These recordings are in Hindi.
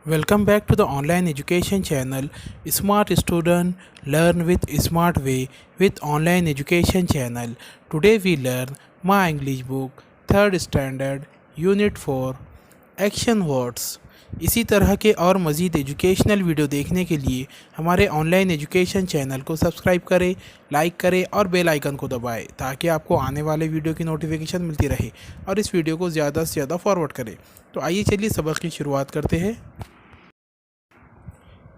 Welcome back to the online education channel Smart Student Learn with Smart Way with Online Education channel. Today we learn My English book 3rd Standard Unit 4 Action Words. इसी तरह के और मज़ीद एजुकेशनल वीडियो देखने के लिए हमारे ऑनलाइन एजुकेशन चैनल को सब्सक्राइब करें, लाइक करें और बेल आइकन को दबाएं ताकि आपको आने वाले वीडियो की नोटिफिकेशन मिलती रहे और इस वीडियो को ज़्यादा से ज़्यादा फॉरवर्ड करें। तो आइए चलिए सबक की शुरुआत करते हैं।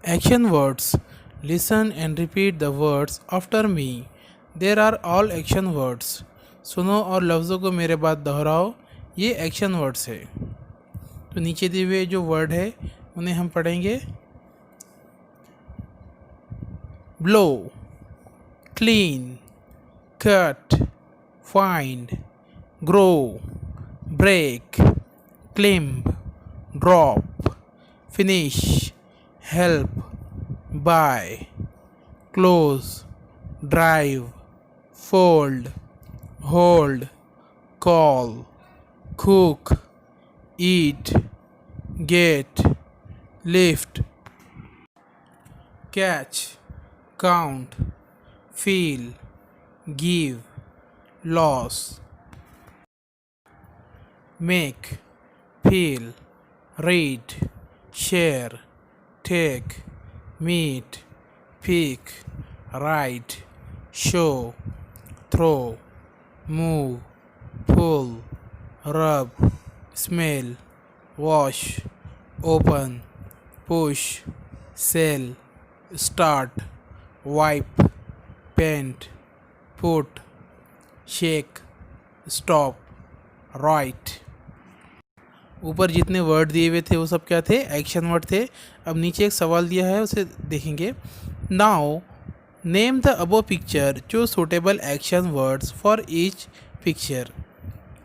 Action words. Listen and repeat the words after me. There are all action words. सुनो और लफ्ज़ों को मेरे बाद दोहराओ। ये एक्शन वर्ड्स है। तो नीचे दिए हुए जो वर्ड है उन्हें हम पढ़ेंगे। Blow, clean, cut, find, grow, break, climb, drop, finish, help, buy, close, drive, fold, hold, call, cook, eat, get, lift, catch, count, feel, give, loss, make, feel, read, share, take, meet, pick, write, show, throw, move, pull, rub, smell, wash, open, push, sell, start, wipe, paint, put, shake, stop, write. ऊपर जितने वर्ड दिए हुए थे वो सब क्या थे? एक्शन वर्ड थे। अब नीचे एक सवाल दिया है, उसे देखेंगे। Now name the above picture, choose suitable action words for each picture.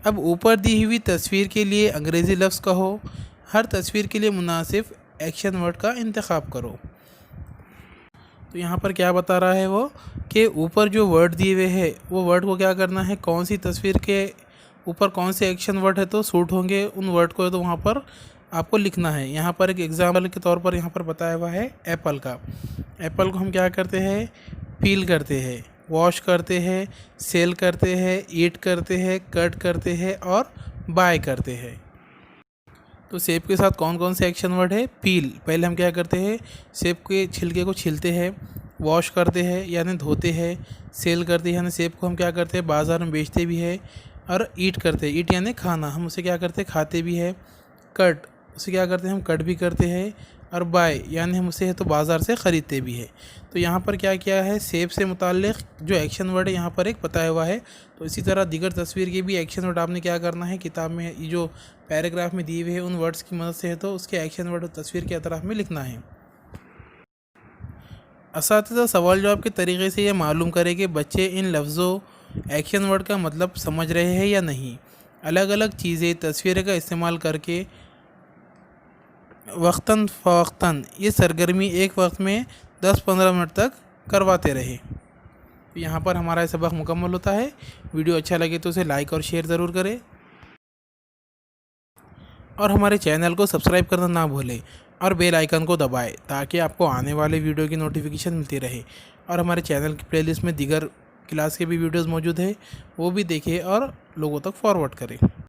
अब ऊपर दी हुई तस्वीर के लिए अंग्रेज़ी लफ्ज़ कहो, हर तस्वीर के लिए मुनासिब एक्शन वर्ड का इंतखाब करो। तो यहाँ पर क्या बता रहा है वो कि ऊपर जो वर्ड दिए हुए हैं वो वर्ड को क्या करना है, कौन सी तस्वीर के ऊपर कौन से एक्शन वर्ड है तो सूट होंगे उन वर्ड को, तो वहाँ पर आपको लिखना है। यहाँ पर एक एग्जाम्पल के तौर पर यहाँ पर बताया हुआ है एप्पल का। एप्पल को हम क्या करते हैं? पील करते हैं, वॉश करते हैं, सेल करते हैं, ईट करते हैं, कट करते हैं और बाय करते हैं। तो सेब के साथ कौन कौन से एक्शन वर्ड है? पील, पहले हम क्या करते हैं? सेब के छिलके को छिलते हैं, वॉश करते हैं यानी धोते हैं, सेल करते हैं यानी सेब को हम क्या करते हैं? बाज़ार में बेचते भी है। और ईट करते हैं, ईट यानी खाना, हम उसे क्या करते हैं? खाते भी है। कट, उसे क्या करते हैं? हम कट भी करते हैं। और बाय यानी हम उसे है तो बाज़ार से ख़रीदते भी है। तो यहाँ पर क्या किया है? सेब से मुताल्लिक़ जो एक्शन वर्ड है यहाँ पर एक बताया हुआ है। तो इसी तरह दीगर तस्वीर के भी एक्शन वर्ड आपने क्या करना है? किताब में ये जो पैराग्राफ में दिए हुए हैं उन वर्ड्स की मदद से है तो उसके एक्शन वर्ड तस्वीर के अतराफ़ में लिखना है। असातिज़ा सवाल जवाब के तरीक़े से ये मालूम करें कि बच्चे इन लफ्ज़ों एक्शन वर्ड का मतलब समझ रहे हैं या नहीं। अलग अलग चीज़ें तस्वीरें का इस्तेमाल करके वक्तन फ़वक्तन ये सरगर्मी एक वक्त में 10-15 मिनट तक करवाते रहे। तो यहाँ पर हमारा ये सबक मुकम्मल होता है। वीडियो अच्छा लगे तो उसे लाइक और शेयर ज़रूर करें और हमारे चैनल को सब्सक्राइब करना ना भूलें और बेल आइकन को दबाएं ताकि आपको आने वाले वीडियो की नोटिफिकेशन मिलती रहे। और हमारे चैनल की प्लेलिस्ट में दीगर क्लास के भी वीडियोस मौजूद है, वो भी देखें और लोगों तक फॉरवर्ड करें।